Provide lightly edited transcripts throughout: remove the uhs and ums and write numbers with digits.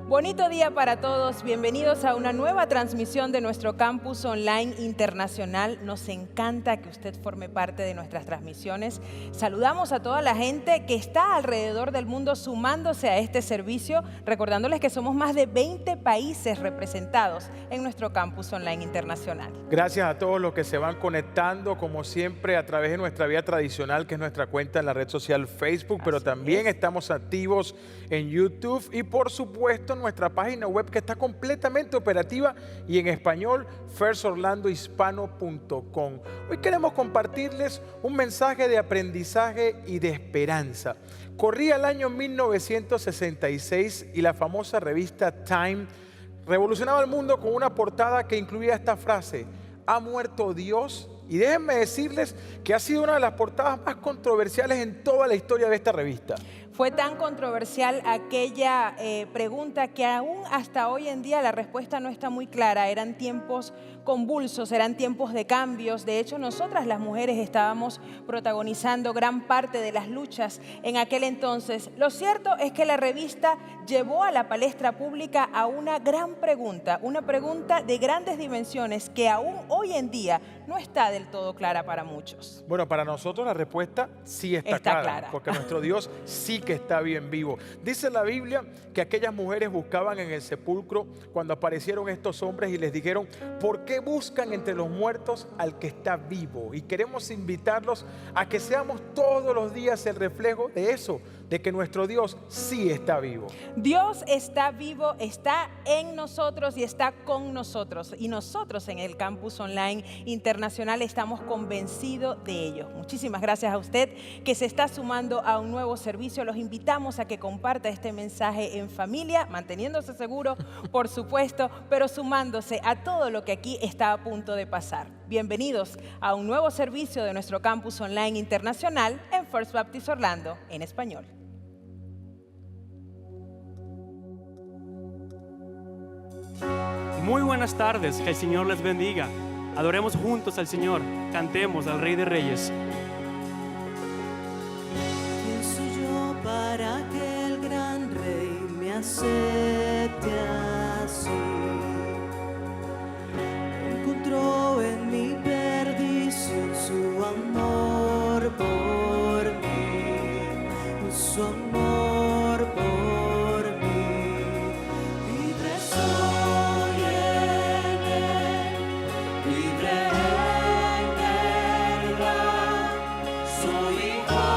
Bonito día para todos, bienvenidos a una nueva transmisión de nuestro campus online internacional. Nos encanta que usted forme parte de nuestras transmisiones. Saludamos a toda la gente que está alrededor del mundo sumándose a este servicio, recordándoles que somos más de 20 países representados en nuestro campus online internacional. Gracias a todos los que se van conectando, como siempre, a través de nuestra vía tradicional, que es nuestra cuenta en la red social Facebook, pero también estamos activos en YouTube y, por supuesto, nuestra página web que está completamente operativa y en español, firstorlandohispano.com. Hoy queremos compartirles un mensaje de aprendizaje y de esperanza. Corría el año 1966 y la famosa revista Time revolucionaba el mundo con una portada que incluía esta frase: ¿ha muerto Dios? Y déjenme decirles que ha sido una de las portadas más controversiales en toda la historia de esta revista. Fue tan controversial aquella pregunta que aún hasta hoy en día la respuesta no está muy clara. Eran tiempos convulsos, eran tiempos de cambios. De hecho, nosotras las mujeres estábamos protagonizando gran parte de las luchas en aquel entonces. Lo cierto es que la revista llevó a la palestra pública a una gran pregunta, una pregunta de grandes dimensiones que aún hoy en día no está del todo clara para muchos. Bueno, para nosotros la respuesta sí está clara, porque nuestro Dios sí que está bien vivo. Dice la Biblia que aquellas mujeres buscaban en el sepulcro cuando aparecieron estos hombres y les dijeron: ¿por qué buscan entre los muertos al que está vivo? Y queremos invitarlos a que seamos todos los días el reflejo de eso, de que nuestro Dios sí está vivo. Dios está vivo, está en nosotros y está con nosotros. Y nosotros en el Campus Online Internacional estamos convencidos de ello. Muchísimas gracias a usted que se está sumando a un nuevo servicio. Los invitamos a que comparta este mensaje en familia, manteniéndose seguro, por supuesto, pero sumándose a todo lo que aquí está a punto de pasar. Bienvenidos a un nuevo servicio de nuestro Campus Online Internacional en First Baptist Orlando en español. Muy buenas tardes, que el Señor les bendiga. Adoremos juntos al Señor, cantemos al Rey de Reyes. ¿Quién soy yo para que el gran Rey me acepte así? Encontró en mi perdición su amor por mí, su amor por mí. Libre soy en él, libre en verdad. Soy hijo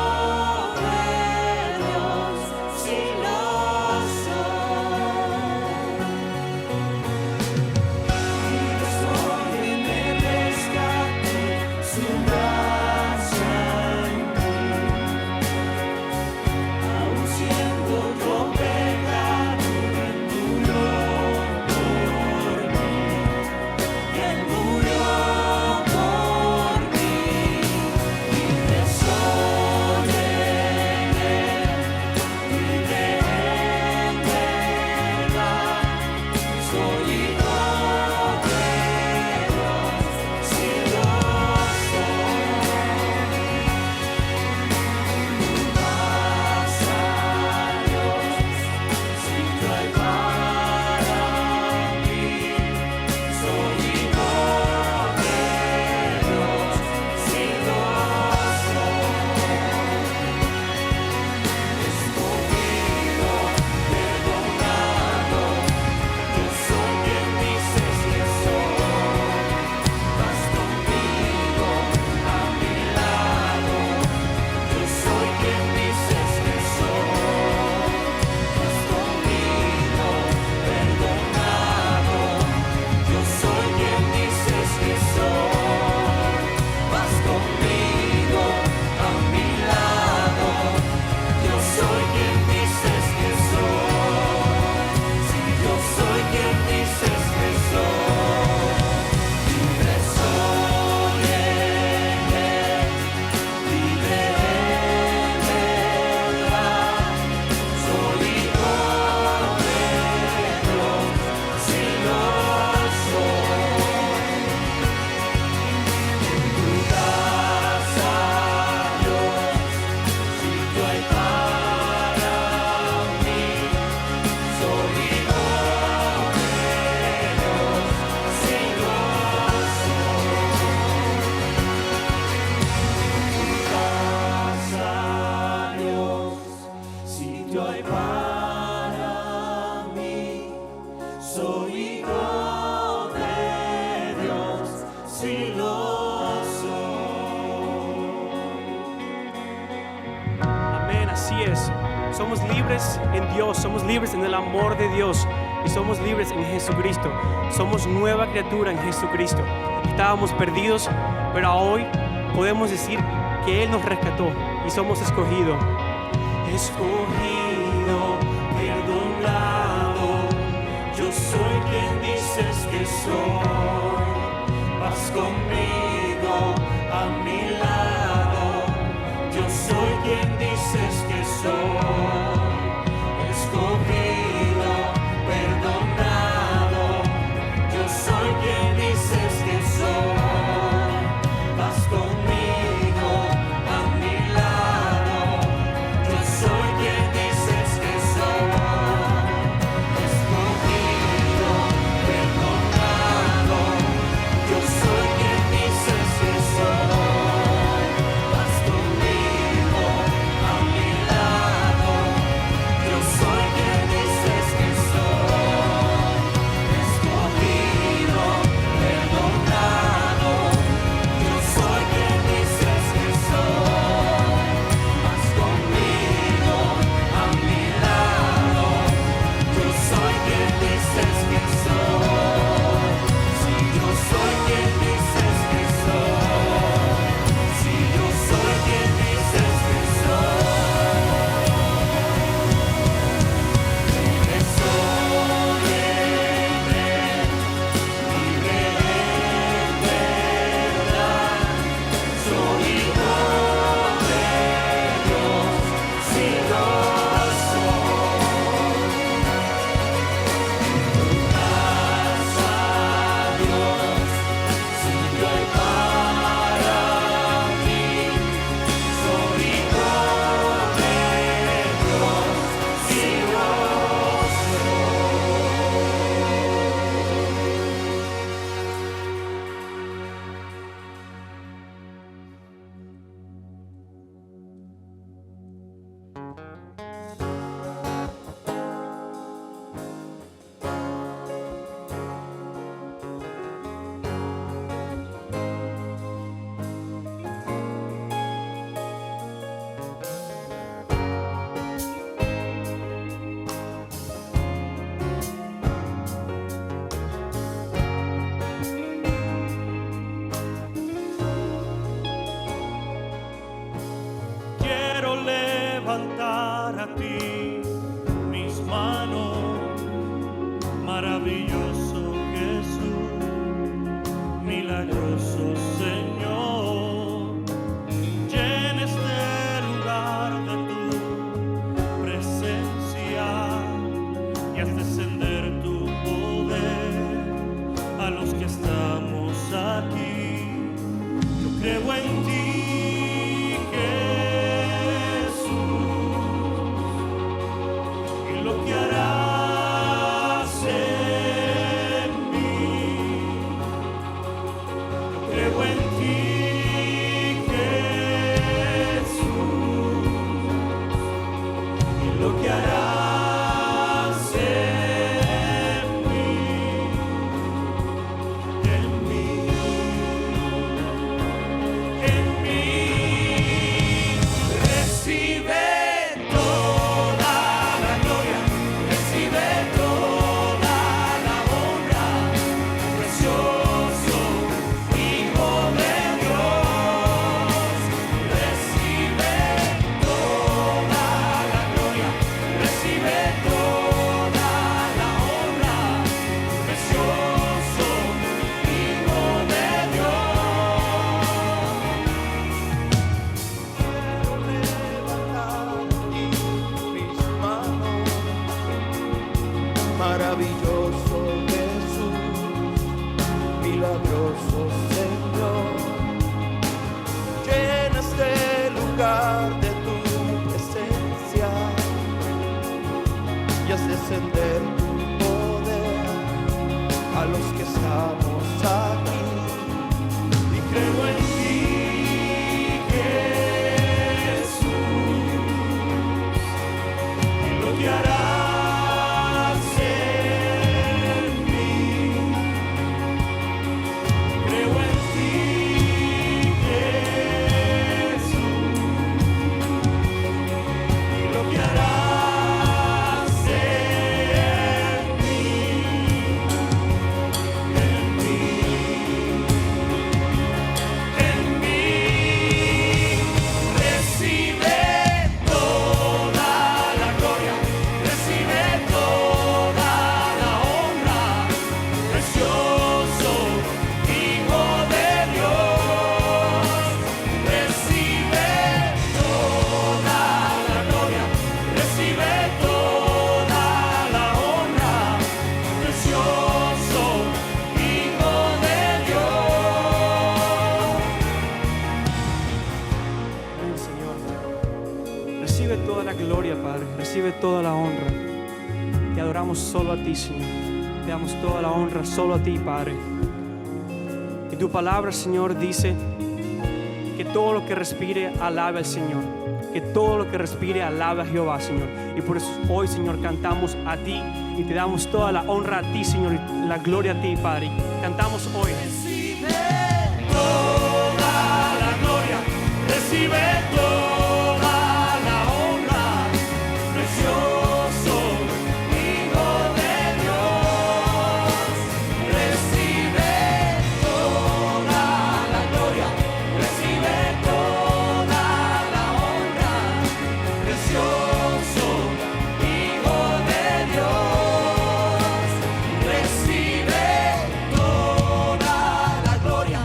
de Dios, si lo soy. Libre soy en el rescate, su gracia en mí. Aún Así es, somos libres en Dios, somos libres en el amor de Dios y somos libres en Jesucristo. Somos nueva criatura en Jesucristo. Estábamos perdidos, pero hoy podemos decir que Él nos rescató y somos escogidos. Escogido, perdonado, yo soy quien dices que soy. Vas conmigo a mi lado, yo soy quien dices que soy. Escogido, perdonado, yo soy quien dices que soy. Vas conmigo a mi lado, yo soy quien dices que soy. Escogido, perdonado, yo soy quien dices que soy. Vas conmigo a mi lado, yo soy quien dices que soy. Escogido, perdonado, yo soy quien dices que soy. Vas conmigo a mi lado, yo soy quien dices que soy. Si yo soy quien dices que soy, si yo soy quien dices que soy, que soy libre en verdad, soy hijo de Dios, si lo soy. Más a Dios, si yo para mí, soy hijo de Dios, si lo quiero levantar a ti mis manos, maravilloso Jesús, milagroso Señor. Llena este lugar de tu presencia y haz descender tu poder a los que estamos aquí. Yo creo en ti, Jesús, y lo que harás en mí. Yo creo en ti, Jesús, y lo que harás en mí, en mí. En mí recibe toda la gloria, recibe toda la honra, precioso Hijo de Dios. Recibe toda la gloria, recibe toda la honra, precioso Hijo de Dios. Quiero levantar mis manos, maravilloso Jesús, milagroso Señor. Llena este lugar de tu presencia y haz descender tu poder a los que estamos aquí. Y creo en ti, Jesús, y lo que harás en mí. Creo en ti, Jesús, y Recibe toda la gloria, Padre. Recibe toda la honra. Te adoramos solo a ti, Señor. Te damos toda la honra solo a ti, Padre. Y tu palabra, Señor, dice que todo lo que respire alabe al Señor. Que todo lo que respire alabe a Jehová, Señor. Y por eso hoy, Señor, cantamos a ti y te damos toda la honra a ti, Señor, y la gloria a ti, Padre. Cantamos hoy. Recibe toda la gloria, recibe toda la honra, precioso Hijo de Dios. Recibe toda la gloria, recibe toda la honra, precioso Hijo de Dios. Recibe toda la gloria,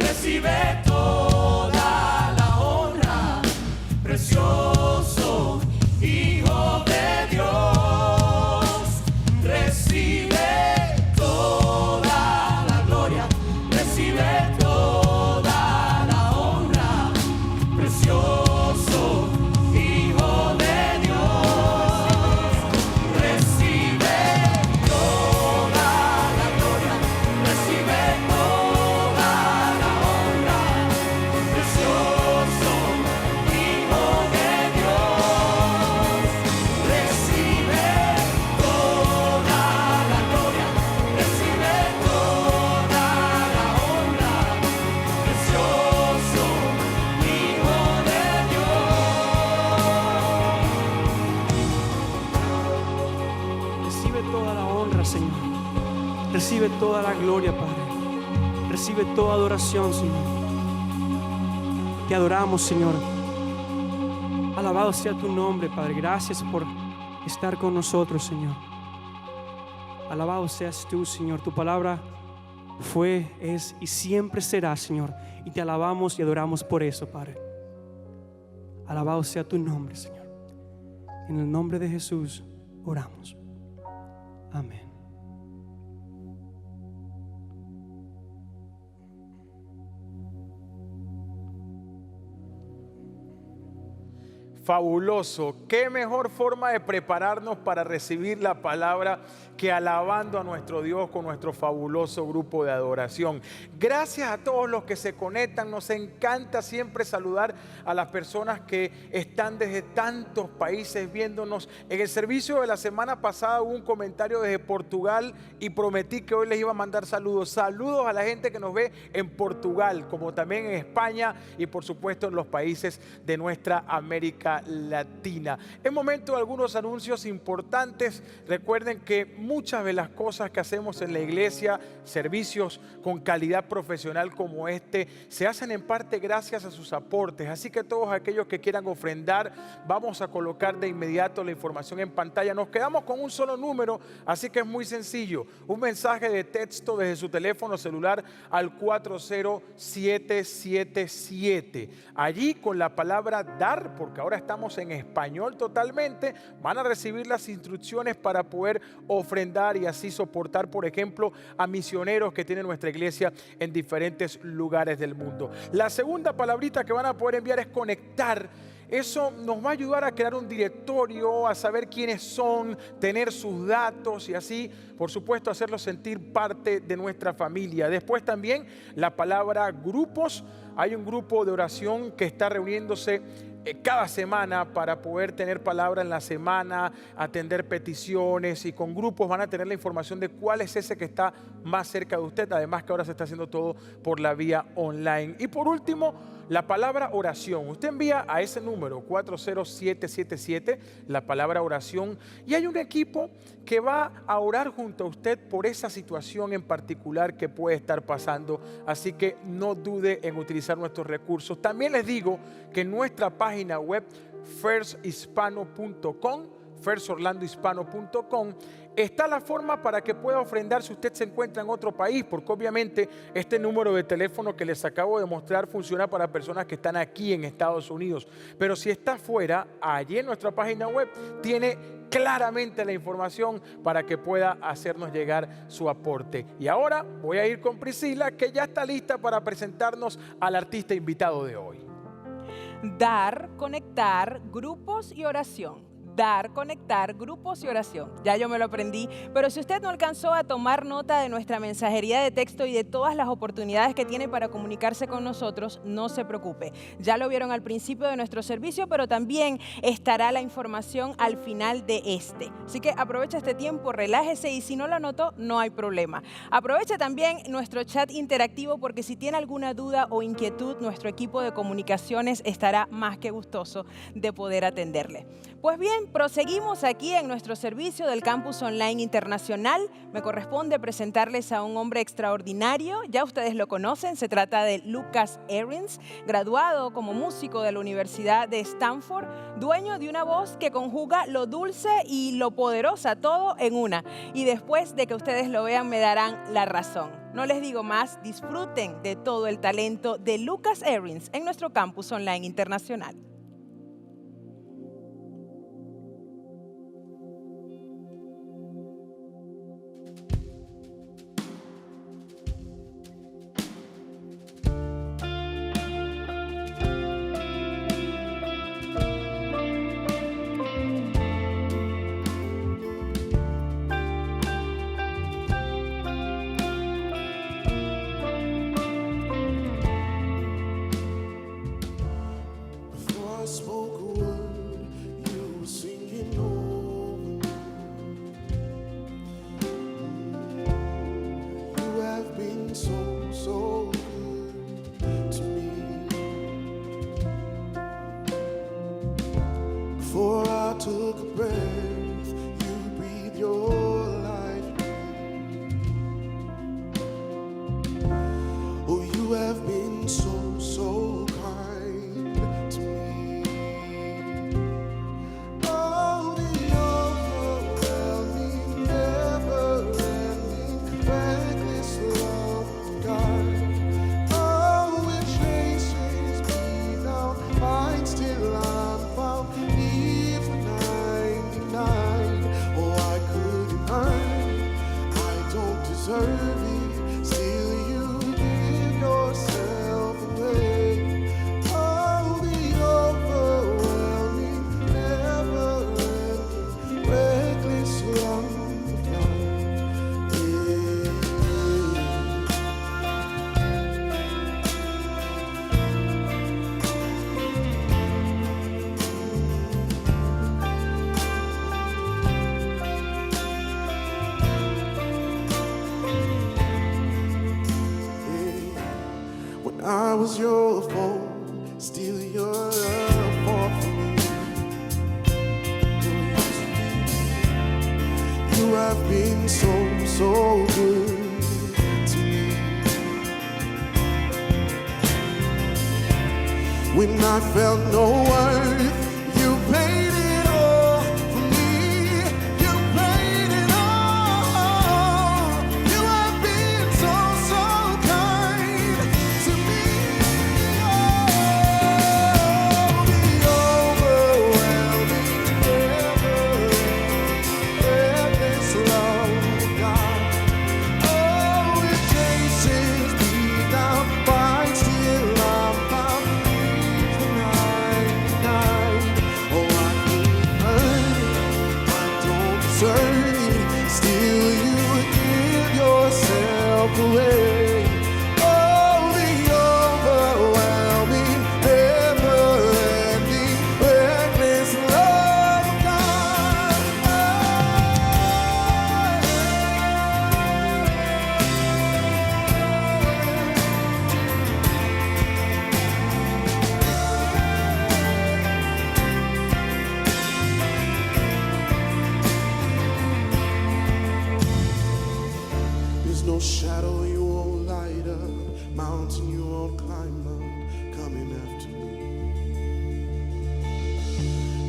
recibe toda la honra, precioso Hijo de Dios. Recibe toda la gloria, recibe toda la honra, precioso Hijo de Dios. Recibe toda la gloria, recibe toda la honra, precioso Hijo de Dios. Recibe toda la gloria, recibe toda la honra, precioso Hijo de Dios. Recibe toda la honra, Señor. Recibe toda la gloria, Padre. Recibe toda adoración, Señor. Te adoramos, Señor. Alabado sea tu nombre, Padre. Gracias por estar con nosotros, Señor. Alabado seas tú, Señor. Tu palabra fue, es y siempre será, Señor. Y te alabamos y adoramos por eso, Padre. Alabado sea tu nombre, Señor. En el nombre de Jesús oramos. Amén. Fabuloso. Qué mejor forma de prepararnos para recibir la palabra que alabando a nuestro Dios con nuestro fabuloso grupo de adoración. Gracias a todos los que se conectan. Nos encanta siempre saludar a las personas que están desde tantos países viéndonos. En el servicio de la semana pasada hubo un comentario desde Portugal y prometí que hoy les iba a mandar saludos. Saludos a la gente que nos ve en Portugal, como también en España y por supuesto en los países de nuestra América Latina. Es momento de algunos anuncios importantes. Recuerden que muchas de las cosas que hacemos en la iglesia, servicios con calidad profesional como este, se hacen en parte gracias a sus aportes. Así que todos aquellos que quieran ofrendar, vamos a colocar de inmediato la información en pantalla. Nos quedamos con un solo número, así que es muy sencillo. Un mensaje de texto desde su teléfono celular al 40777. Allí con la palabra dar, porque ahora estamos en español totalmente, van a recibir las instrucciones para poder ofrendar y así soportar, por ejemplo, a misioneros que tiene nuestra iglesia en diferentes lugares del mundo. La segunda palabrita que van a poder enviar es conectar. Eso nos va a ayudar a crear un directorio, a saber quiénes son, tener sus datos y así, por supuesto, hacerlos sentir parte de nuestra familia. Después también la palabra grupos. Hay un grupo de oración que está reuniéndose cada semana para poder tener palabra en la semana, atender peticiones, y con grupos van a tener la información de cuál es ese que está más cerca de usted. Además que ahora se está haciendo todo por la vía online. Y por último, la palabra oración. Usted envía a ese número 40777 la palabra oración y hay un equipo que va a orar junto a usted por esa situación en particular que puede estar pasando. Así que no dude en utilizar nuestros recursos. También les digo que en nuestra página web firsthispano.com, firstorlandohispano.com, está la forma para que pueda ofrendar si usted se encuentra en otro país, porque obviamente este número de teléfono que les acabo de mostrar funciona para personas que están aquí en Estados Unidos. Pero si está fuera, allí en nuestra página web tiene claramente la información para que pueda hacernos llegar su aporte. Y ahora voy a ir con Priscila, que ya está lista para presentarnos al artista invitado de hoy. Dar, conectar, grupos y oración. Dar, conectar, grupos y oración. Ya yo me lo aprendí, pero si usted no alcanzó a tomar nota de nuestra mensajería de texto y de todas las oportunidades que tiene para comunicarse con nosotros, no se preocupe. Ya lo vieron al principio de nuestro servicio, pero también estará la información al final de este. Así que aprovecha este tiempo, relájese y si no lo anotó, no hay problema. Aproveche también nuestro chat interactivo porque si tiene alguna duda o inquietud, nuestro equipo de comunicaciones estará más que gustoso de poder atenderle. Pues bien, proseguimos aquí en nuestro servicio del Campus Online Internacional. Me corresponde presentarles a un hombre extraordinario. Ya ustedes lo conocen, se trata de Lucas Ahrens, graduado como músico de la Universidad de Stanford, dueño de una voz que conjuga lo dulce y lo poderosa, todo en una. Y después de que ustedes lo vean, me darán la razón. No les digo más, disfruten de todo el talento de Lucas Ahrens en nuestro Campus Online Internacional. Before I spoke a word, you were singing over me. You have been so, so good to me. Before I took a breath, you breathed your life in me. Oh, you have been so, so kind to me. Oh, the overwhelming, never-ending, reckless love of God. Oh, it chases me down, finds till I'm found, leaves the 99. Oh, I couldn't earn it, I don't deserve it, still you give yourself away. Oh, the overwhelming, never-ending, reckless love of God. Yeah. When I was your foe, still your love fought for me. You have been so, so good to me. When I felt no worth, you paid it all for me. You paid it all. You have been so, so kind to me. Oh, the overwhelming, never-ending, reckless love of God. Oh, it chases me down, finds till I'm found, leaves the 99. Oh, I couldn't earn it, I don't deserve it, still you give yourself away. Oh, the overwhelming, never-ending, reckless love of God. There's no shadow you won't light up, mountain you won't climb up, coming after me.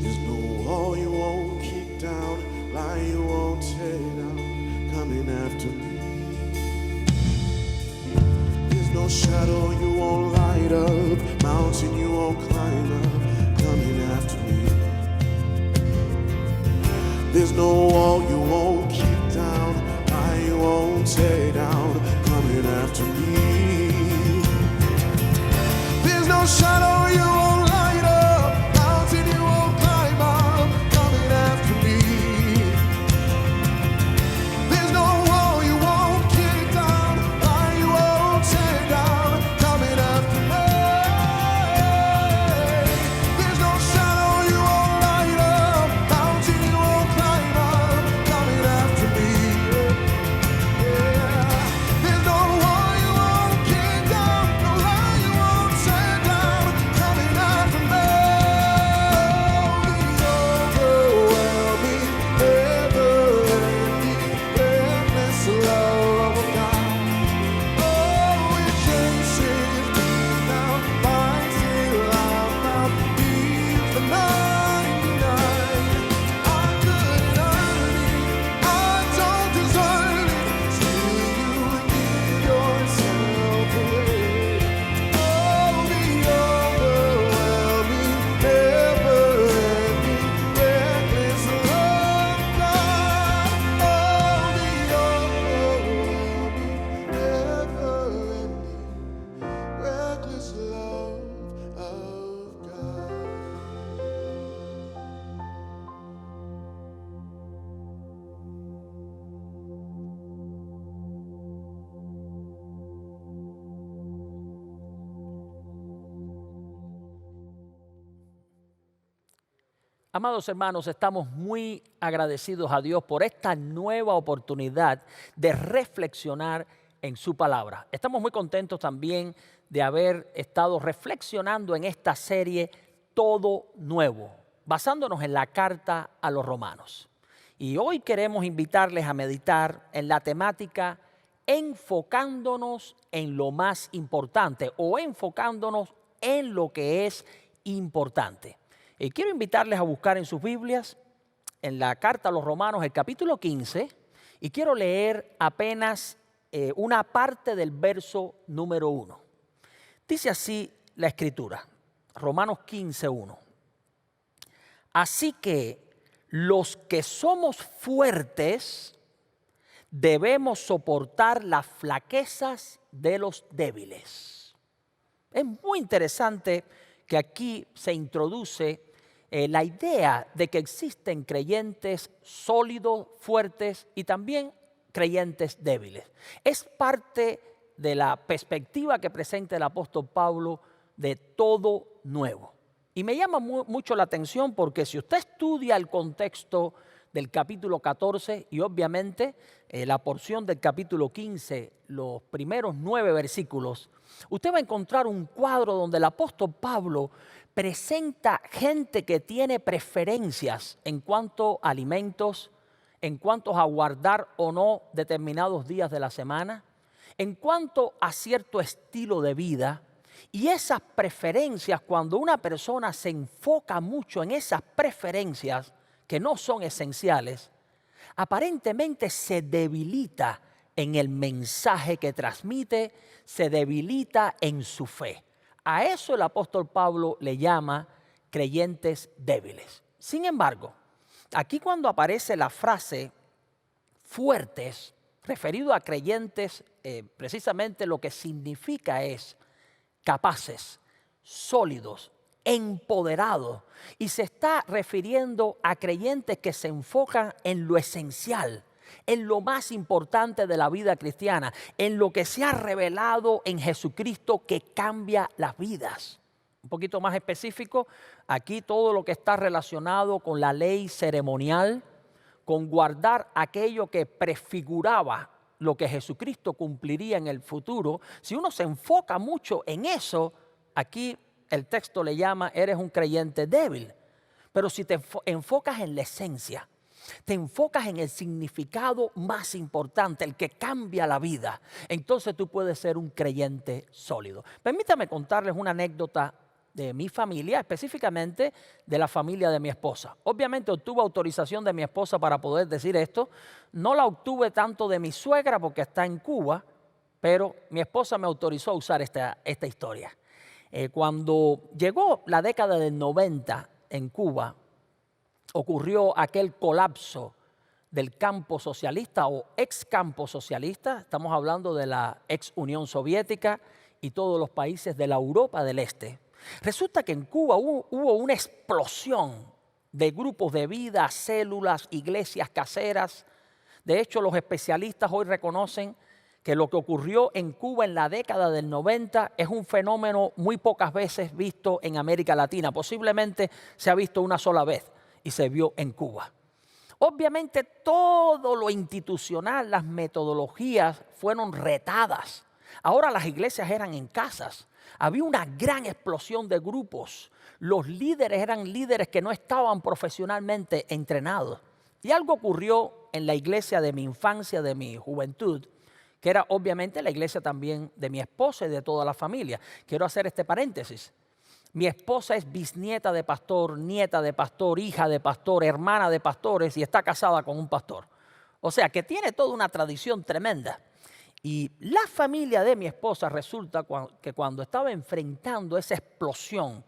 There's no wall you won't kick down, lie you won't tear down, coming after me. There's no shadow you won't light up, mountain you won't climb up, coming after me. There's no wall you won't kick down, lie you won't tear down, coming after me. There's no shadow you won't light Amados hermanos, estamos muy agradecidos a Dios por esta nueva oportunidad de reflexionar en su palabra. Estamos muy contentos también de haber estado reflexionando en esta serie Todo Nuevo, basándonos en la carta a los romanos. Y hoy queremos invitarles a meditar en la temática enfocándonos en lo más importante o enfocándonos en lo que es importante. Y quiero invitarles a buscar en sus Biblias, en la carta a los romanos, el capítulo 15, y quiero leer apenas una parte del verso número 1. Dice así la Escritura, Romanos 15:1. Así que los que somos fuertes debemos soportar las flaquezas de los débiles. Es muy interesante que aquí se introduce la idea de que existen creyentes sólidos, fuertes y también creyentes débiles. Es parte de la perspectiva que presenta el apóstol Pablo de todo nuevo. Y me llama mucho la atención porque si usted estudia el contexto del capítulo 14 y obviamente la porción del capítulo 15, los primeros 9 versículos, usted va a encontrar un cuadro donde el apóstol Pablo presenta gente que tiene preferencias en cuanto a alimentos, en cuanto a guardar o no determinados días de la semana, en cuanto a cierto estilo de vida. Y esas preferencias, cuando una persona se enfoca mucho en esas preferencias que no son esenciales, aparentemente se debilita en el mensaje que transmite, se debilita en su fe. A eso el apóstol Pablo le llama creyentes débiles. Sin embargo, aquí cuando aparece la frase fuertes, referido a creyentes, precisamente lo que significa es capaces, sólidos, empoderados. Y se está refiriendo a creyentes que se enfocan en lo esencial, en lo más importante de la vida cristiana, en lo que se ha revelado en Jesucristo que cambia las vidas. Un poquito más específico, aquí todo lo que está relacionado con la ley ceremonial, con guardar aquello que prefiguraba lo que Jesucristo cumpliría en el futuro. Si uno se enfoca mucho en eso, aquí el texto le llama, eres un creyente débil. Pero si te enfocas en la esencia, te enfocas en el significado más importante, el que cambia la vida, entonces tú puedes ser un creyente sólido. Permítame contarles una anécdota de mi familia, específicamente de la familia de mi esposa. Obviamente obtuve autorización de mi esposa para poder decir esto. No la obtuve tanto de mi suegra porque está en Cuba, pero mi esposa me autorizó a usar esta historia. Cuando llegó la década del 90 en Cuba, ocurrió aquel colapso del campo socialista o ex campo socialista. Estamos hablando de la ex Unión Soviética y todos los países de la Europa del Este. Resulta que en Cuba hubo una explosión de grupos de vida, células, iglesias caseras. De hecho, los especialistas hoy reconocen que lo que ocurrió en Cuba en la década del 90 es un fenómeno muy pocas veces visto en América Latina. Posiblemente se ha visto una sola vez y se vio en Cuba. Obviamente todo lo institucional, las metodologías fueron retadas. Ahora las iglesias eran en casas. Había una gran explosión de grupos. Los líderes eran líderes que no estaban profesionalmente entrenados. Y algo ocurrió en la iglesia de mi infancia, de mi juventud, que era obviamente la iglesia también de mi esposa y de toda la familia. Quiero hacer este paréntesis. Mi esposa es bisnieta de pastor, nieta de pastor, hija de pastor, hermana de pastores y está casada con un pastor. O sea, que tiene toda una tradición tremenda. Y la familia de mi esposa resulta que cuando estaba enfrentando esa explosión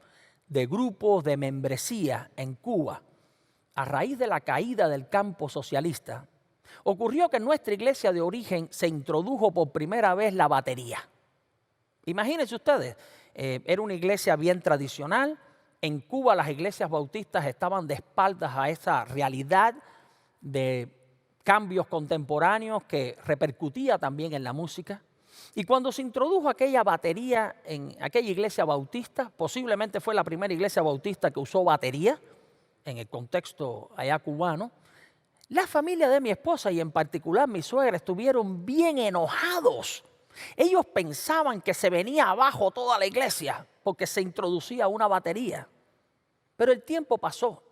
de grupos de membresía en Cuba, a raíz de la caída del campo socialista, ocurrió que en nuestra iglesia de origen se introdujo por primera vez la batería. Imagínense ustedes, era una iglesia bien tradicional. En Cuba las iglesias bautistas estaban de espaldas a esa realidad de cambios contemporáneos que repercutía también en la música. Y cuando se introdujo aquella batería en aquella iglesia bautista, posiblemente fue la primera iglesia bautista que usó batería, en el contexto allá cubano, la familia de mi esposa y en particular mi suegra estuvieron bien enojados. Ellos pensaban que se venía abajo toda la iglesia porque se introducía una batería. Pero el tiempo pasó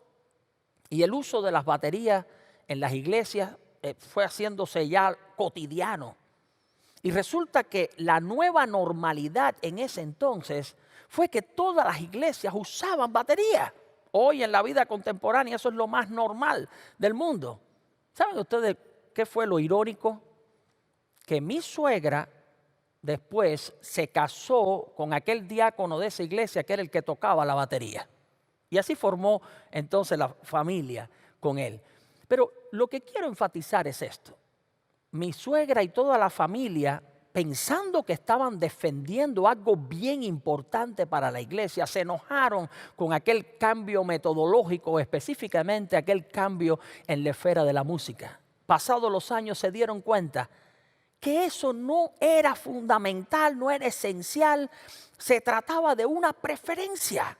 y el uso de las baterías en las iglesias fue haciéndose ya cotidiano. Y resulta que la nueva normalidad en ese entonces fue que todas las iglesias usaban batería. Hoy en la vida contemporánea eso es lo más normal del mundo. ¿Saben ustedes qué fue lo irónico? Que mi suegra después se casó con aquel diácono de esa iglesia que era el que tocaba la batería. Y así formó entonces la familia con él. Pero lo que quiero enfatizar es esto. Mi suegra y toda la familia, pensando que estaban defendiendo algo bien importante para la iglesia, se enojaron con aquel cambio metodológico, específicamente aquel cambio en la esfera de la música. Pasados los años se dieron cuenta que eso no era fundamental, no era esencial, se trataba de una preferencia.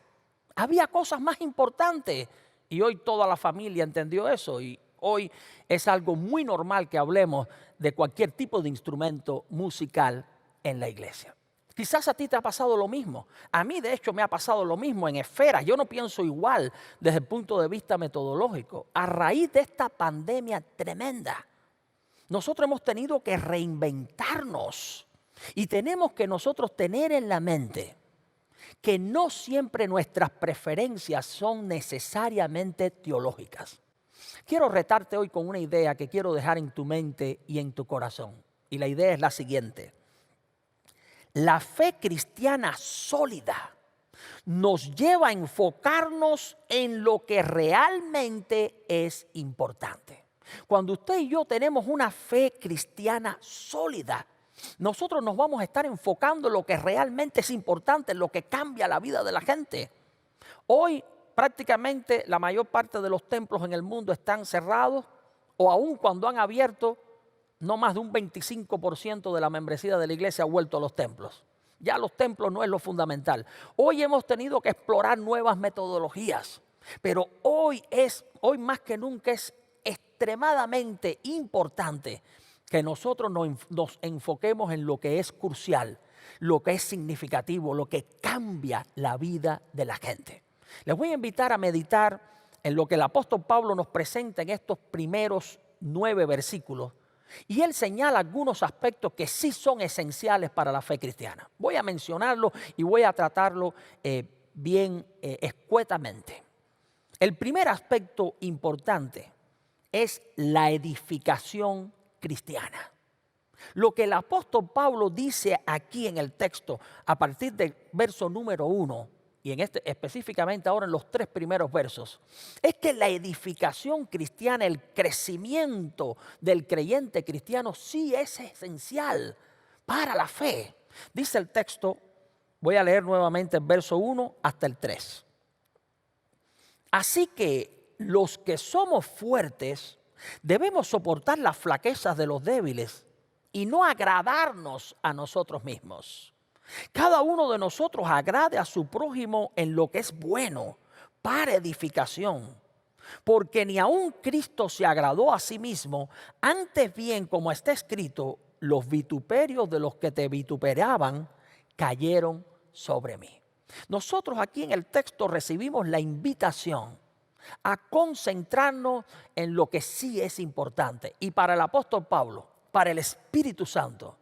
Había cosas más importantes y hoy toda la familia entendió eso y hoy es algo muy normal que hablemos de cualquier tipo de instrumento musical en la iglesia. Quizás a ti te ha pasado lo mismo. A mí, de hecho, me ha pasado lo mismo en esferas. Yo no pienso igual desde el punto de vista metodológico. A raíz de esta pandemia tremenda, nosotros hemos tenido que reinventarnos y tenemos que nosotros tener en la mente que no siempre nuestras preferencias son necesariamente teológicas. Quiero retarte hoy con una idea que quiero dejar en tu mente y en tu corazón. Y la idea es la siguiente. La fe cristiana sólida nos lleva a enfocarnos en lo que realmente es importante. Cuando usted y yo tenemos una fe cristiana sólida, nosotros nos vamos a estar enfocando en lo que realmente es importante, en lo que cambia la vida de la gente. Hoy prácticamente la mayor parte de los templos en el mundo están cerrados o aun cuando han abierto, no más de un 25% de la membresía de la iglesia ha vuelto a los templos. Ya los templos no es lo fundamental. Hoy hemos tenido que explorar nuevas metodologías, pero hoy más que nunca es extremadamente importante que nosotros nos enfoquemos en lo que es crucial, lo que es significativo, lo que cambia la vida de la gente. Les voy a invitar a meditar en lo que el apóstol Pablo nos presenta en estos primeros 9 versículos. Y él señala algunos aspectos que sí son esenciales para la fe cristiana. Voy a mencionarlo y voy a tratarlo bien escuetamente. El primer aspecto importante es la edificación cristiana. Lo que el apóstol Pablo dice aquí en el texto, a partir del verso número 1, y en específicamente ahora en los 3 primeros versos, es que la edificación cristiana, el crecimiento del creyente cristiano sí es esencial para la fe. Dice el texto, voy a leer nuevamente el verso 1 hasta el 3. Así que los que somos fuertes debemos soportar las flaquezas de los débiles y no agradarnos a nosotros mismos. Cada uno de nosotros agrade a su prójimo en lo que es bueno para edificación. Porque ni aun Cristo se agradó a sí mismo, antes bien, como está escrito, los vituperios de los que te vituperaban cayeron sobre mí. Nosotros aquí en el texto recibimos la invitación a concentrarnos en lo que sí es importante. Y para el apóstol Pablo, para el Espíritu Santo,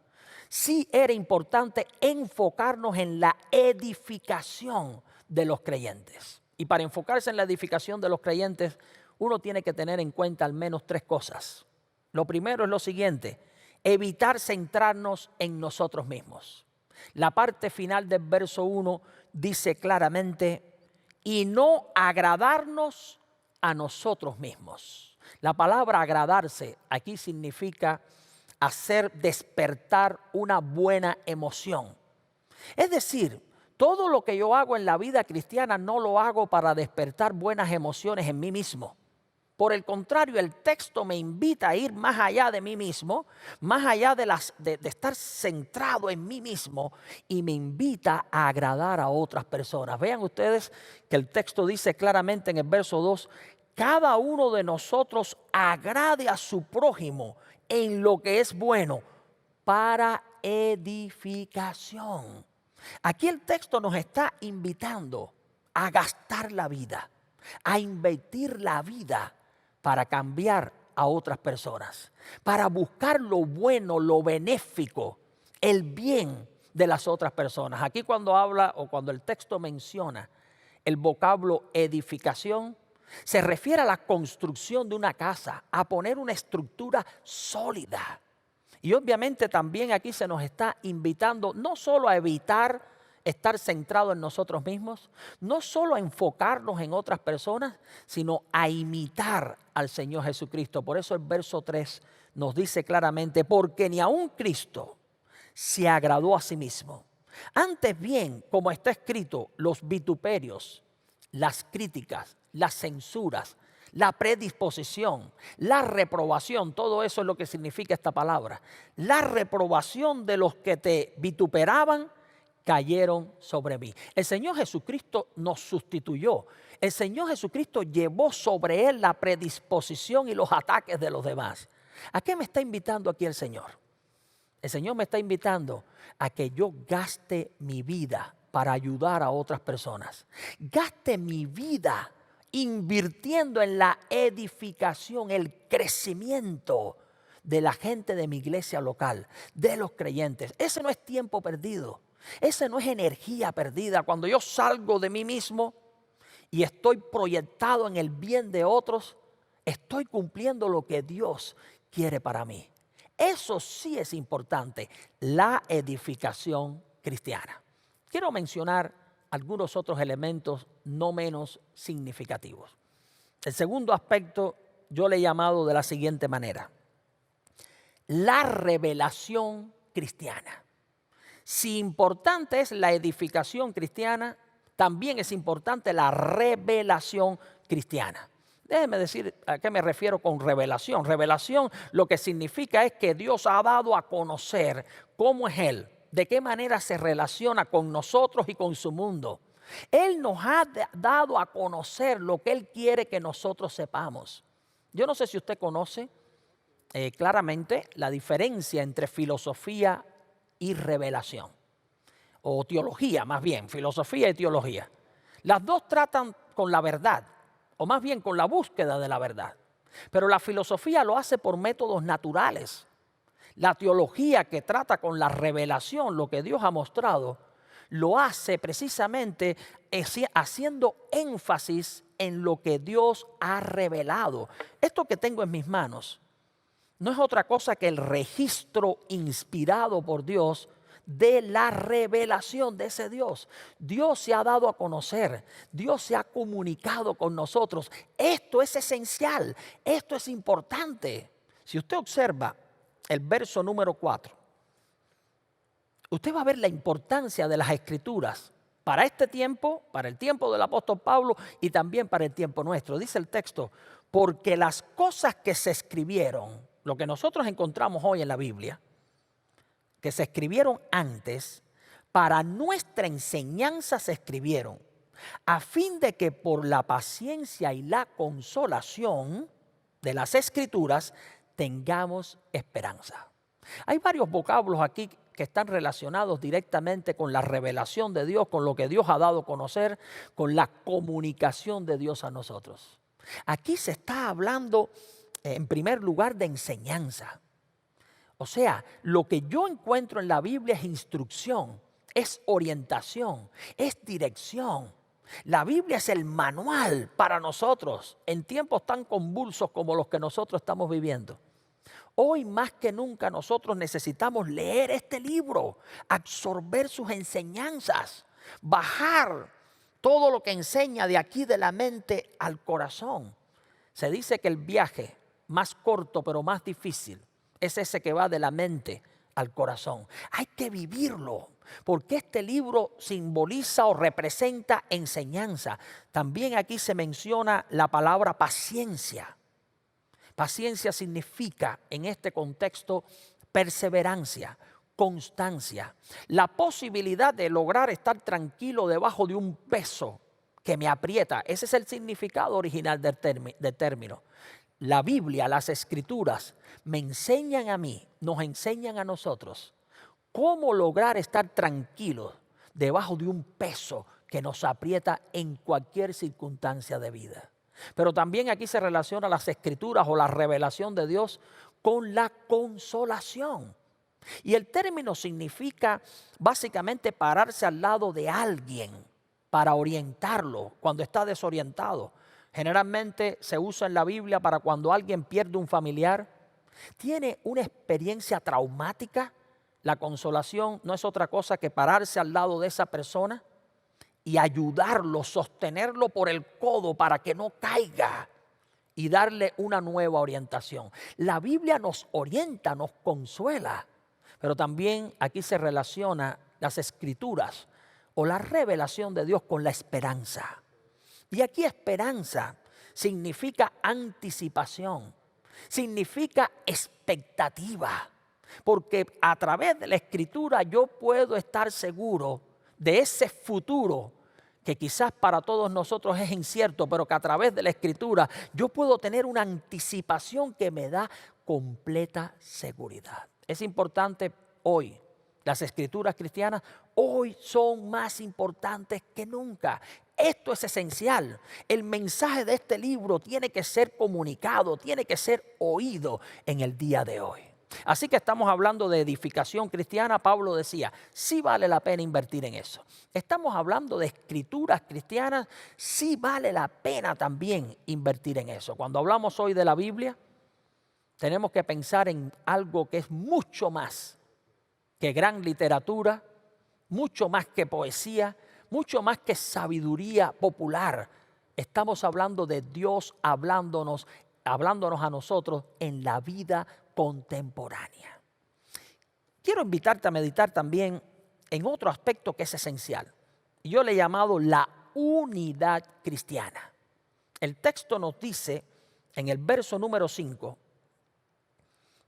sí era importante enfocarnos en la edificación de los creyentes. Y para enfocarse en la edificación de los creyentes, uno tiene que tener en cuenta al menos 3 cosas. Lo primero es lo siguiente: evitar centrarnos en nosotros mismos. La parte final del verso 1 dice claramente, y no agradarnos a nosotros mismos. La palabra agradarse aquí significa hacer despertar una buena emoción. Es decir, todo lo que yo hago en la vida cristiana no lo hago para despertar buenas emociones en mí mismo. Por el contrario, el texto me invita a ir más allá de mí mismo, más allá de estar centrado en mí mismo, y me invita a agradar a otras personas. Vean ustedes que el texto dice claramente en el verso 2, cada uno de nosotros agrade a su prójimo en lo que es bueno para edificación. Aquí el texto nos está invitando a gastar la vida, a invertir la vida para cambiar a otras personas, para buscar lo bueno, lo benéfico, el bien de las otras personas. Aquí cuando habla o cuando el texto menciona el vocablo edificación, se refiere a la construcción de una casa, a poner una estructura sólida. Y obviamente también aquí se nos está invitando no solo a evitar estar centrado en nosotros mismos, no solo a enfocarnos en otras personas, sino a imitar al Señor Jesucristo. Por eso el verso 3 nos dice claramente, porque ni aun Cristo se agradó a sí mismo. Antes bien, como está escrito, los vituperios, las críticas, las censuras, la predisposición, la reprobación, todo eso es lo que significa esta palabra. La reprobación de los que te vituperaban cayeron sobre mí. El Señor Jesucristo nos sustituyó. El Señor Jesucristo llevó sobre él la predisposición y los ataques de los demás. ¿A qué me está invitando aquí el Señor? El Señor me está invitando a que yo gaste mi vida para ayudar a otras personas. Gaste mi vida invirtiendo en la edificación, el crecimiento de la gente de mi iglesia local, de los creyentes. Ese no es tiempo perdido. Ese no es energía perdida. Cuando yo salgo de mí mismo y estoy proyectado en el bien de otros, estoy cumpliendo lo que Dios quiere para mí. Eso sí es importante, la edificación cristiana. Quiero mencionar algunos otros elementos no menos significativos. El segundo aspecto yo le he llamado de la siguiente manera: la revelación cristiana. Si importante es la edificación cristiana, también es importante la revelación cristiana. Déjeme decir a qué me refiero con revelación. Revelación lo que significa es que Dios ha dado a conocer cómo es Él, de qué manera se relaciona con nosotros y con su mundo. Él nos ha dado a conocer lo que Él quiere que nosotros sepamos. Yo no sé si usted conoce claramente la diferencia entre filosofía y revelación, o teología más bien, filosofía y teología. Las dos tratan con la verdad, o más bien con la búsqueda de la verdad. Pero la filosofía lo hace por métodos naturales. La teología, que trata con la revelación, lo que Dios ha mostrado, lo hace precisamente haciendo énfasis en lo que Dios ha revelado. Esto que tengo en mis manos no es otra cosa que el registro inspirado por Dios de la revelación de ese Dios. Dios se ha dado a conocer, Dios se ha comunicado con nosotros. Esto es esencial, esto es importante. Si usted observa el verso número 4, usted va a ver la importancia de las Escrituras para este tiempo, para el tiempo del apóstol Pablo y también para el tiempo nuestro. Dice el texto, porque las cosas que se escribieron, lo que nosotros encontramos hoy en la Biblia, que se escribieron antes, para nuestra enseñanza se escribieron, a fin de que por la paciencia y la consolación de las Escrituras tengamos esperanza. Hay varios vocablos aquí que están relacionados directamente con la revelación de Dios, con lo que Dios ha dado a conocer, con la comunicación de Dios a nosotros. Aquí se está hablando en primer lugar de enseñanza. O sea, lo que yo encuentro en la Biblia es instrucción, es orientación, es dirección. La Biblia es el manual para nosotros en tiempos tan convulsos como los que nosotros estamos viviendo. Hoy más que nunca nosotros necesitamos leer este libro, absorber sus enseñanzas, bajar todo lo que enseña de aquí de la mente al corazón. Se dice que el viaje más corto pero más difícil es ese que va de la mente al corazón. Hay que vivirlo, porque este libro simboliza o representa enseñanza. También aquí se menciona la palabra paciencia. Paciencia significa en este contexto perseverancia, constancia, la posibilidad de lograr estar tranquilo debajo de un peso que me aprieta. Ese es el significado original del término. La Biblia, las Escrituras me enseñan a mí, nos enseñan a nosotros cómo lograr estar tranquilos debajo de un peso que nos aprieta en cualquier circunstancia de vida. Pero también aquí se relaciona las Escrituras o la revelación de Dios con la consolación. Y el término significa básicamente pararse al lado de alguien para orientarlo cuando está desorientado. Generalmente se usa en la Biblia para cuando alguien pierde un familiar, tiene una experiencia traumática. La consolación no es otra cosa que pararse al lado de esa persona y ayudarlo, sostenerlo por el codo para que no caiga y darle una nueva orientación. La Biblia nos orienta, nos consuela, pero también aquí se relaciona las Escrituras o la revelación de Dios con la esperanza. Y aquí esperanza significa anticipación, significa expectativa, porque a través de la Escritura yo puedo estar seguro de ese futuro que quizás para todos nosotros es incierto, pero que a través de la Escritura yo puedo tener una anticipación que me da completa seguridad. Es importante hoy. Las Escrituras cristianas hoy son más importantes que nunca. Esto es esencial. El mensaje de este libro tiene que ser comunicado, tiene que ser oído en el día de hoy. Así que estamos hablando de edificación cristiana. Pablo decía, sí vale la pena invertir en eso. Estamos hablando de escrituras cristianas, sí vale la pena también invertir en eso. Cuando hablamos hoy de la Biblia, tenemos que pensar en algo que es mucho más que gran literatura, mucho más que poesía, mucho más que sabiduría popular. Estamos hablando de Dios hablándonos a nosotros en la vida contemporánea. Quiero invitarte a meditar también en otro aspecto que es esencial. Yo le he llamado la unidad cristiana. El texto nos dice en el verso número 5,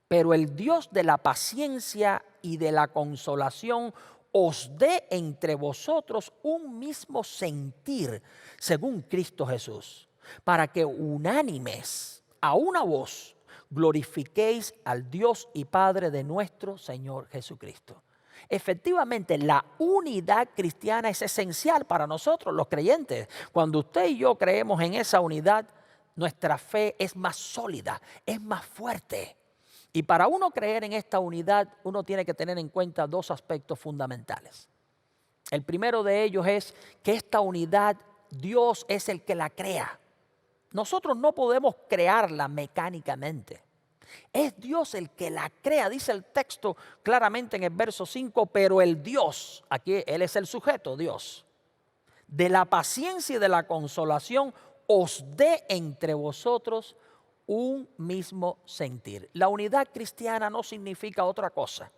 pero el Dios de la paciencia y de la consolación os dé entre vosotros un mismo sentir según Cristo Jesús, para que unánimes a una voz glorifiquéis al Dios y Padre de nuestro Señor Jesucristo. Efectivamente, la unidad cristiana es esencial para nosotros, los creyentes. Cuando usted y yo creemos en esa unidad, nuestra fe es más sólida, es más fuerte. Y para uno creer en esta unidad, uno tiene que tener en cuenta dos aspectos fundamentales. El primero de ellos es que esta unidad, Dios es el que la crea. Nosotros no podemos crearla mecánicamente. Es Dios el que la crea. Dice el texto claramente en el verso 5, pero el Dios, aquí Él es el sujeto, Dios, de la paciencia y de la consolación os dé entre vosotros un mismo sentir. La unidad cristiana no significa otra cosa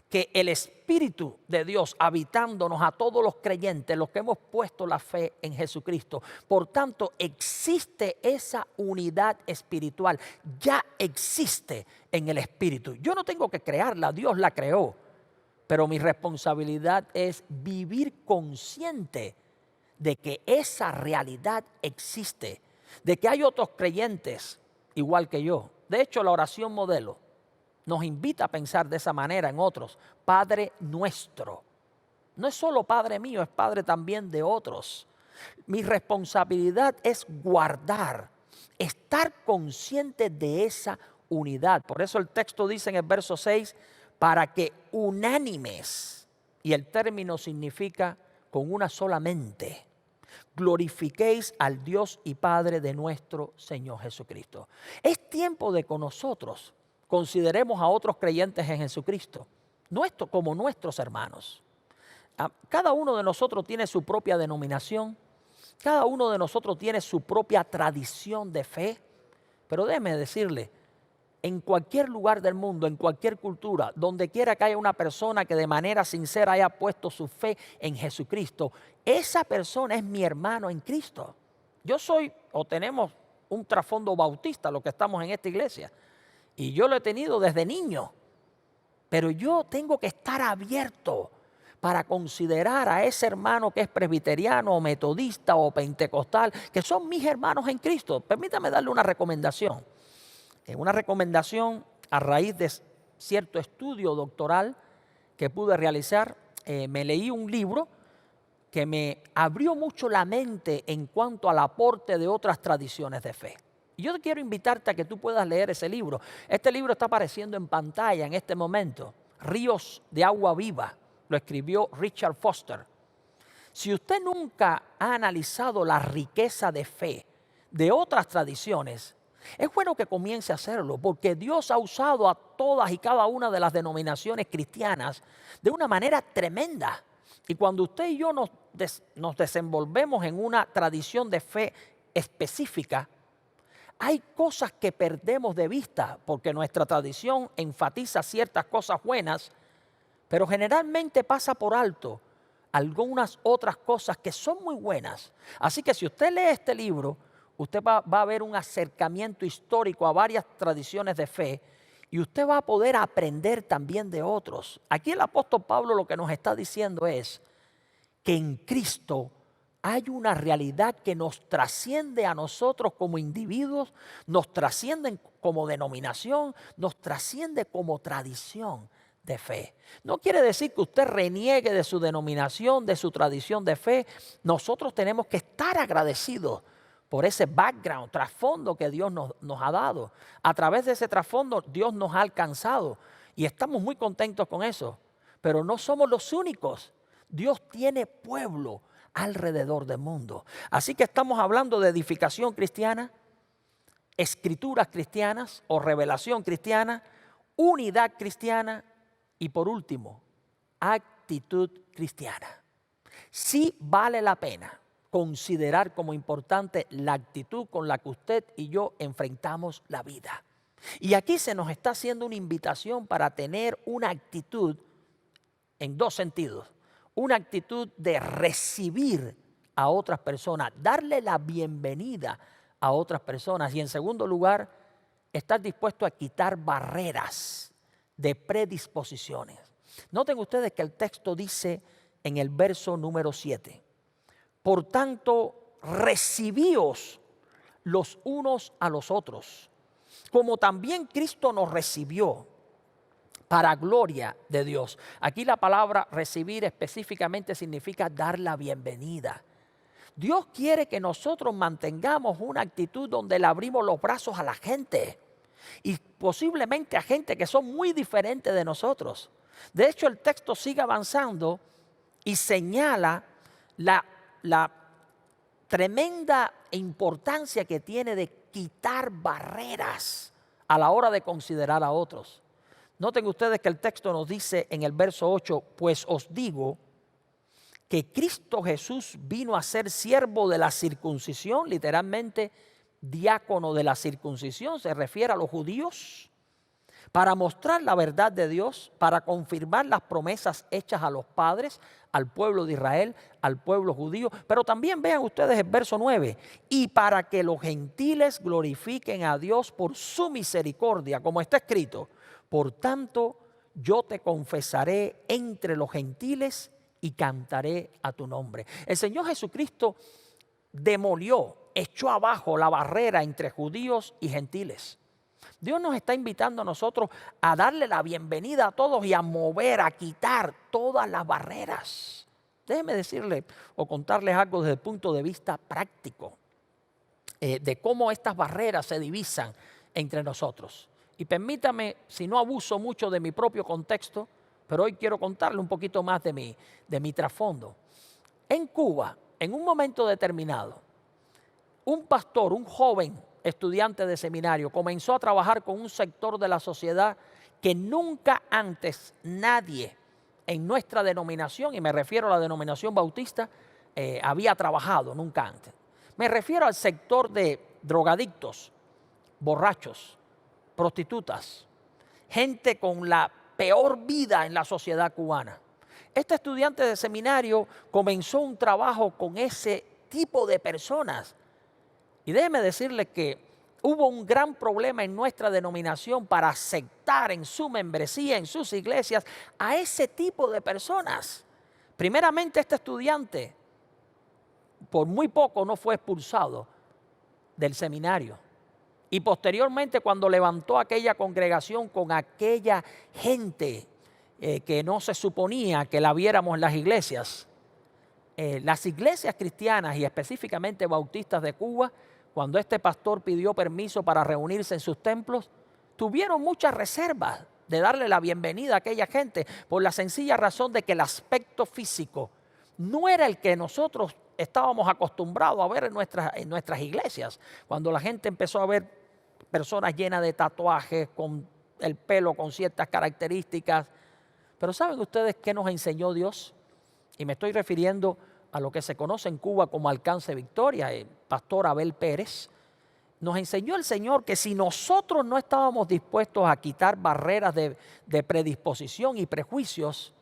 que el Espíritu de Dios habitándonos a todos los creyentes, los que hemos puesto la fe en Jesucristo. Por tanto, existe esa unidad espiritual, ya existe en el Espíritu. Yo no tengo que crearla, Dios la creó, pero mi responsabilidad es vivir consciente de que esa realidad existe, de que hay otros creyentes igual que yo. De hecho, la oración modelo nos invita a pensar de esa manera en otros. Padre nuestro. No es solo Padre mío, es Padre también de otros. Mi responsabilidad es guardar, estar consciente de esa unidad. Por eso el texto dice en el verso 6, para que unánimes, y el término significa con una sola mente, glorifiquéis al Dios y Padre de nuestro Señor Jesucristo. Es tiempo de que nosotros consideremos a otros creyentes en Jesucristo como nuestros hermanos. Cada uno de nosotros tiene su propia denominación, cada uno de nosotros tiene su propia tradición de fe, pero déjeme decirle, en cualquier lugar del mundo, en cualquier cultura, donde quiera que haya una persona que de manera sincera haya puesto su fe en Jesucristo, esa persona es mi hermano en Cristo. Yo soy, o tenemos un trasfondo bautista, los que estamos en esta iglesia. Y yo lo he tenido desde niño. Pero yo tengo que estar abierto para considerar a ese hermano que es presbiteriano o metodista o pentecostal, que son mis hermanos en Cristo. Permítame darle una recomendación. Una recomendación a raíz de cierto estudio doctoral que pude realizar. Me leí un libro que me abrió mucho la mente en cuanto al aporte de otras tradiciones de fe. Y yo quiero invitarte a que tú puedas leer ese libro. Este libro está apareciendo en pantalla en este momento. Ríos de agua viva. Lo escribió Richard Foster. Si usted nunca ha analizado la riqueza de fe de otras tradiciones, es bueno que comience a hacerlo, porque Dios ha usado a todas y cada una de las denominaciones cristianas de una manera tremenda. Y cuando usted y yo nos desenvolvemos en una tradición de fe específica, hay cosas que perdemos de vista porque nuestra tradición enfatiza ciertas cosas buenas, pero generalmente pasa por alto algunas otras cosas que son muy buenas. Así que si usted lee este libro, usted va a ver un acercamiento histórico a varias tradiciones de fe y usted va a poder aprender también de otros. Aquí el apóstol Pablo lo que nos está diciendo es que en Cristo hay una realidad que nos trasciende a nosotros como individuos, nos trasciende como denominación, nos trasciende como tradición de fe. No quiere decir que usted reniegue de su denominación, de su tradición de fe. Nosotros tenemos que estar agradecidos por ese background, trasfondo que Dios nos ha dado. A través de ese trasfondo Dios nos ha alcanzado y estamos muy contentos con eso. Pero no somos los únicos. Dios tiene pueblo alrededor del mundo. Así que estamos hablando de edificación cristiana, escrituras cristianas o revelación cristiana, unidad cristiana y por último, actitud cristiana. Sí vale la pena considerar como importante la actitud con la que usted y yo enfrentamos la vida. Y aquí se nos está haciendo una invitación para tener una actitud en dos sentidos. Una actitud de recibir a otras personas, darle la bienvenida a otras personas. Y en segundo lugar, estar dispuesto a quitar barreras de predisposiciones. Noten ustedes que el texto dice en el verso número 7, por tanto, recibíos los unos a los otros, como también Cristo nos recibió para gloria de Dios. Aquí la palabra recibir específicamente significa dar la bienvenida. Dios quiere que nosotros mantengamos una actitud donde le abrimos los brazos a la gente y posiblemente a gente que son muy diferentes de nosotros. De hecho, el texto sigue avanzando y señala la tremenda importancia que tiene de quitar barreras a la hora de considerar a otros. Noten ustedes que el texto nos dice en el verso 8, pues os digo que Cristo Jesús vino a ser siervo de la circuncisión, literalmente diácono de la circuncisión, se refiere a los judíos, para mostrar la verdad de Dios, para confirmar las promesas hechas a los padres, al pueblo de Israel, al pueblo judío. Pero también vean ustedes el verso 9, y para que los gentiles glorifiquen a Dios por su misericordia, como está escrito. Por tanto, yo te confesaré entre los gentiles y cantaré a tu nombre. El Señor Jesucristo demolió, echó abajo la barrera entre judíos y gentiles. Dios nos está invitando a nosotros a darle la bienvenida a todos y a mover, a quitar todas las barreras. Déjenme decirle o contarles algo desde el punto de vista práctico de cómo estas barreras se divisan entre nosotros. Y permítame, si no abuso mucho de mi propio contexto, pero hoy quiero contarle un poquito más de mi trasfondo. En Cuba, en un momento determinado, un pastor, un joven estudiante de seminario, comenzó a trabajar con un sector de la sociedad que nunca antes nadie en nuestra denominación, y me refiero a la denominación bautista, había trabajado nunca antes. Me refiero al sector de drogadictos, borrachos, prostitutas, gente con la peor vida en la sociedad cubana. Este estudiante de seminario comenzó un trabajo con ese tipo de personas Y déjeme decirle que hubo un gran problema en nuestra denominación para aceptar en su membresía, en sus iglesias, a ese tipo de personas. Primeramente, este estudiante por muy poco no fue expulsado del seminario. Y posteriormente, cuando levantó aquella congregación con aquella gente que no se suponía que la viéramos en las iglesias, las iglesias cristianas y específicamente bautistas de Cuba, cuando este pastor pidió permiso para reunirse en sus templos, tuvieron muchas reservas de darle la bienvenida a aquella gente por la sencilla razón de que el aspecto físico no era el que nosotros estábamos acostumbrados a ver en nuestras iglesias. Cuando la gente empezó a ver personas llenas de tatuajes, con el pelo con ciertas características. Pero ¿saben ustedes qué nos enseñó Dios? Y me estoy refiriendo a lo que se conoce en Cuba como Alcance Victoria, el pastor Abel Pérez. Nos enseñó el Señor que si nosotros no estábamos dispuestos a quitar barreras de predisposición y prejuicios,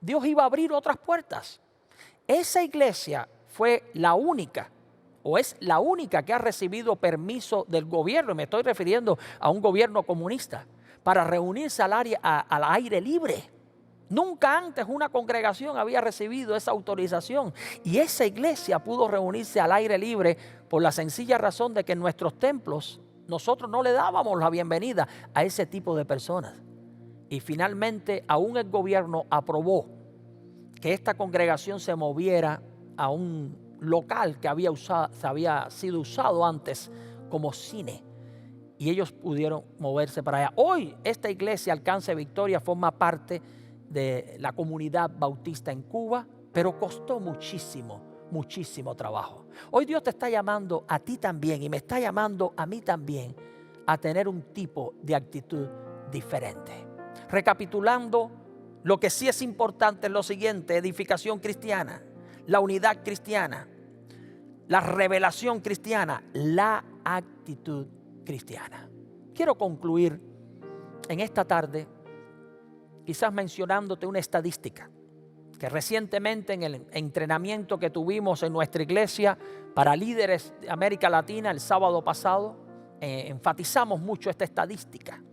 Dios iba a abrir otras puertas. Esa iglesia fue la única, o es la única que ha recibido permiso del gobierno, y me estoy refiriendo a un gobierno comunista, para reunirse al aire libre. Nunca antes una congregación había recibido esa autorización y esa iglesia pudo reunirse al aire libre por la sencilla razón de que en nuestros templos nosotros no le dábamos la bienvenida a ese tipo de personas. Y finalmente aún el gobierno aprobó que esta congregación se moviera a un local que había sido usado antes como cine. Y ellos pudieron moverse para allá. Hoy esta iglesia Alcance Victoria forma parte de la comunidad bautista en Cuba, pero costó muchísimo, muchísimo trabajo. Hoy Dios te está llamando a ti también y me está llamando a mí también a tener un tipo de actitud diferente. Recapitulando, lo que sí es importante es lo siguiente: edificación cristiana, la unidad cristiana, la revelación cristiana, la actitud cristiana. Quiero concluir en esta tarde quizás mencionándote una estadística que recientemente en el entrenamiento que tuvimos en nuestra iglesia para líderes de América Latina el sábado pasado, enfatizamos mucho esta estadística.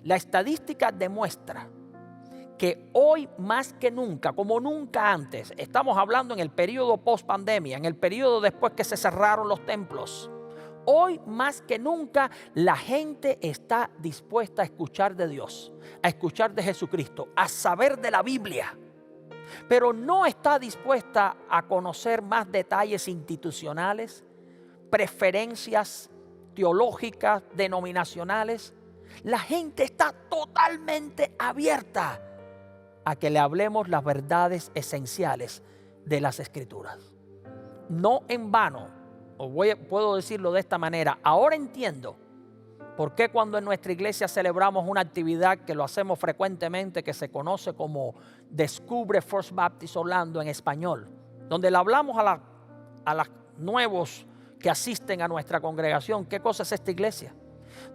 La estadística demuestra que hoy más que nunca, como nunca antes, estamos hablando en el periodo post pandemia, en el periodo después que se cerraron los templos, hoy más que nunca la gente está dispuesta a escuchar de Dios, a escuchar de Jesucristo, a saber de la Biblia, pero no está dispuesta a conocer más detalles institucionales, preferencias teológicas, denominacionales. La gente está totalmente abierta a que le hablemos las verdades esenciales de las Escrituras. No en vano. Puedo decirlo de esta manera, ahora entiendo por qué cuando en nuestra iglesia celebramos una actividad que lo hacemos frecuentemente, que se conoce como Descubre First Baptist Orlando en español, donde le hablamos a los nuevos que asisten a nuestra congregación, ¿qué cosa es esta iglesia?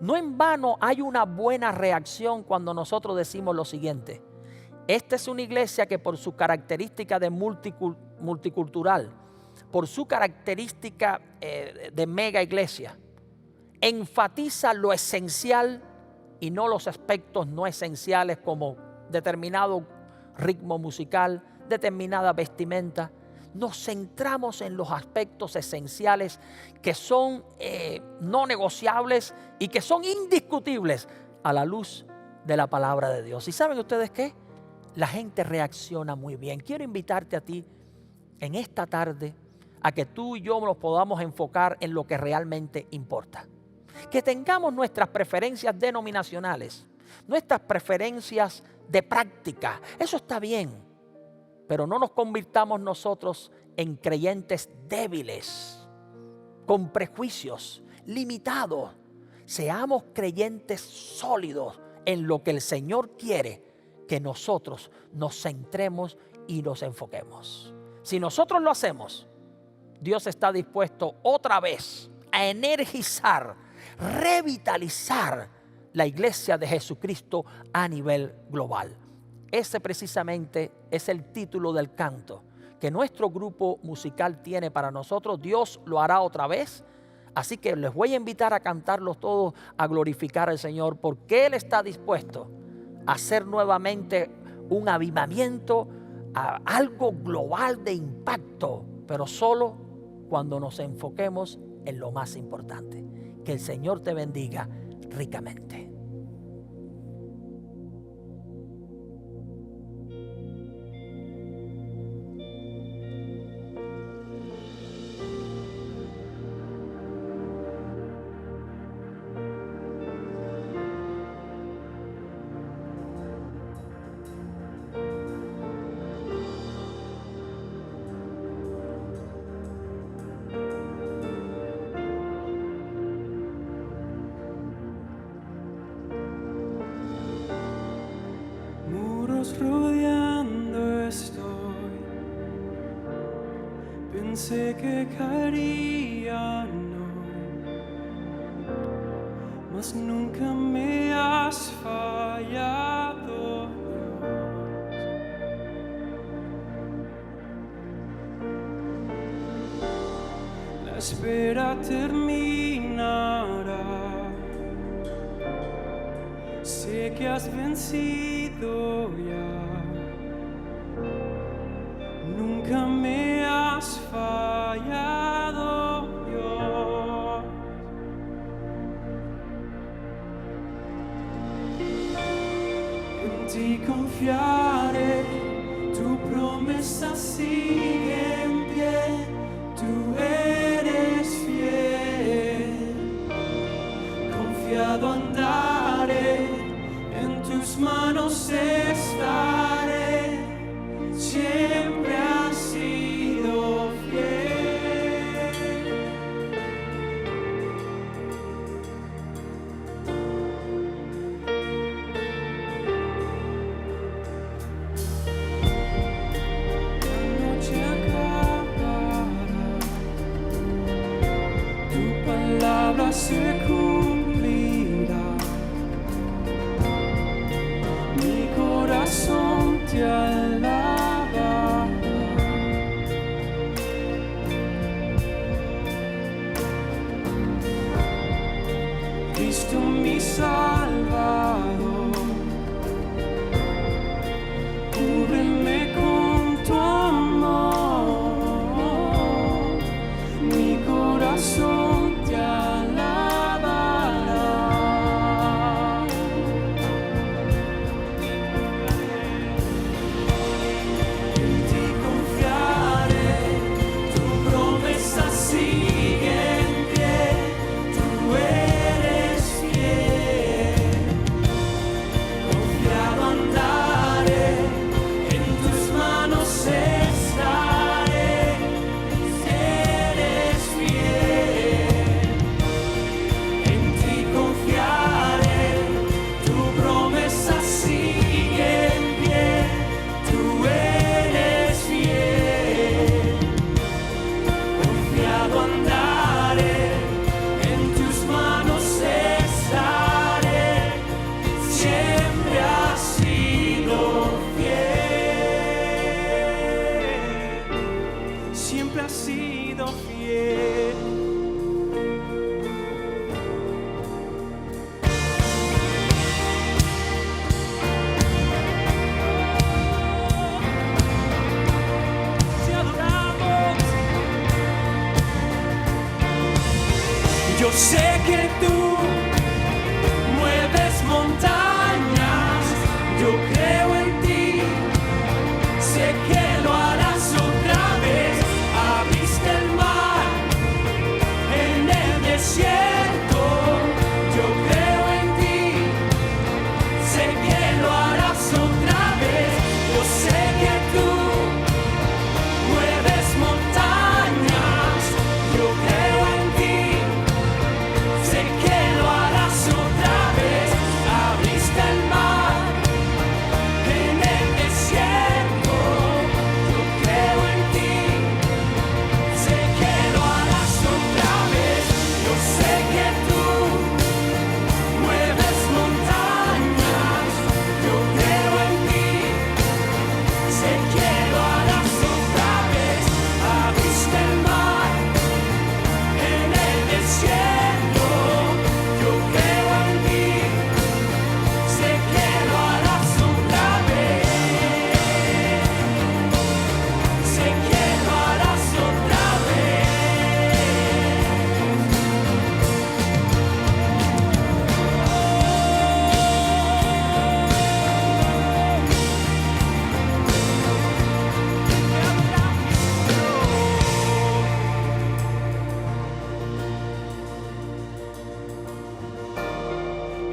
No en vano hay una buena reacción cuando nosotros decimos lo siguiente: esta es una iglesia que por su característica de multicultural, por su característica de mega iglesia, enfatiza lo esencial y no los aspectos no esenciales como determinado ritmo musical, determinada vestimenta. Nos centramos en los aspectos esenciales que son no negociables y que son indiscutibles a la luz de la palabra de Dios. ¿Y saben ustedes qué? La gente reacciona muy bien. Quiero invitarte a ti en esta tarde a que tú y yo nos podamos enfocar en lo que realmente importa. Que tengamos nuestras preferencias denominacionales, nuestras preferencias de práctica. Eso está bien, pero no nos convirtamos nosotros en creyentes débiles, con prejuicios, limitados. Seamos creyentes sólidos en lo que el Señor quiere que nosotros nos centremos y nos enfoquemos. Si nosotros lo hacemos, Dios está dispuesto otra vez a energizar, revitalizar la iglesia de Jesucristo a nivel global. Ese precisamente es el título del canto que nuestro grupo musical tiene para nosotros. Dios lo hará otra vez Así que les voy a invitar a cantarlos todos, a glorificar al Señor, porque Él está dispuesto a hacer nuevamente un avivamiento, a algo global de impacto, pero solo cuando nos enfoquemos en lo más importante. Que el Señor te bendiga ricamente. Rodeando estoy, pensé que caerían hoy, mas nunca me has fallado, Dios. La espera terminará, sé que has vencido ya. Nunca me has fallado, Dios. En ti confiaré, tu promesa sigue en pie, tú eres fiel. Confiado andaré, en tus manos estaré, siempre has sido fiel. La noche acabará, tu palabra se cumplirá. Mi corazón te alaba, Cristo mi Salvador, cúbreme con tu amor, mi corazón te alabará. En ti confiaré, tu promesa sigue en pie, tú eres fiel.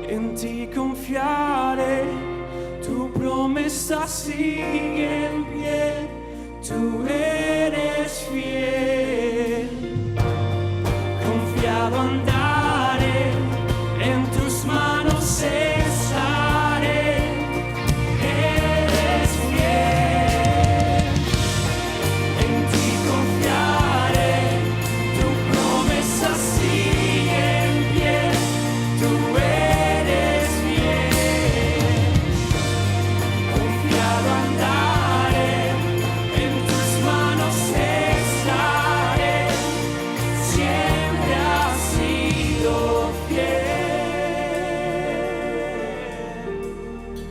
En ti confiaré, tu promesa sigue en pie, tú eres fiel. Confiado andaré, en tus manos estaré, eres fiel. En ti confiaré, tu promesa sigue en pie, tú eres fiel. Confiado andaré, en tus manos estaré, siempre has sido fiel.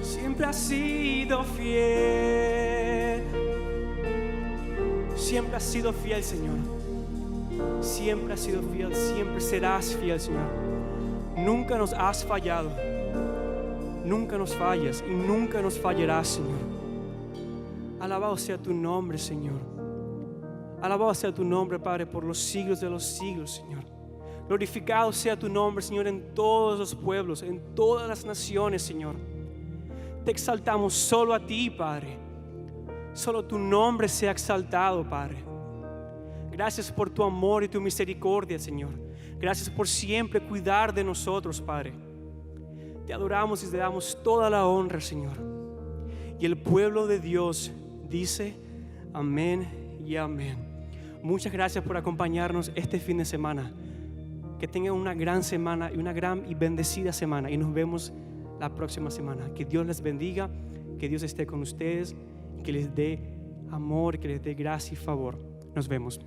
Siempre has sido fiel. Siempre has sido fiel, Señor. Siempre has sido fiel, siempre serás fiel, Señor. Nunca nos has fallado. Nunca nos fallas y nunca nos fallarás, Señor. Alabado sea tu nombre, Señor. Alabado sea tu nombre, Padre, por los siglos de los siglos, Señor. Glorificado sea tu nombre, Señor, en todos los pueblos, en todas las naciones, Señor. Te exaltamos solo a ti, Padre. Solo tu nombre sea exaltado, Padre. Gracias por tu amor y tu misericordia, Señor. Gracias por siempre cuidar de nosotros, Padre. Te adoramos y te damos toda la honra, Señor. Y el pueblo de Dios dice amén y amén. Muchas gracias por acompañarnos este fin de semana. Que tengan una gran semana y una gran y bendecida semana. Y nos vemos la próxima semana. Que Dios les bendiga, que Dios esté con ustedes, que les dé amor, que les dé gracia y favor. Nos vemos.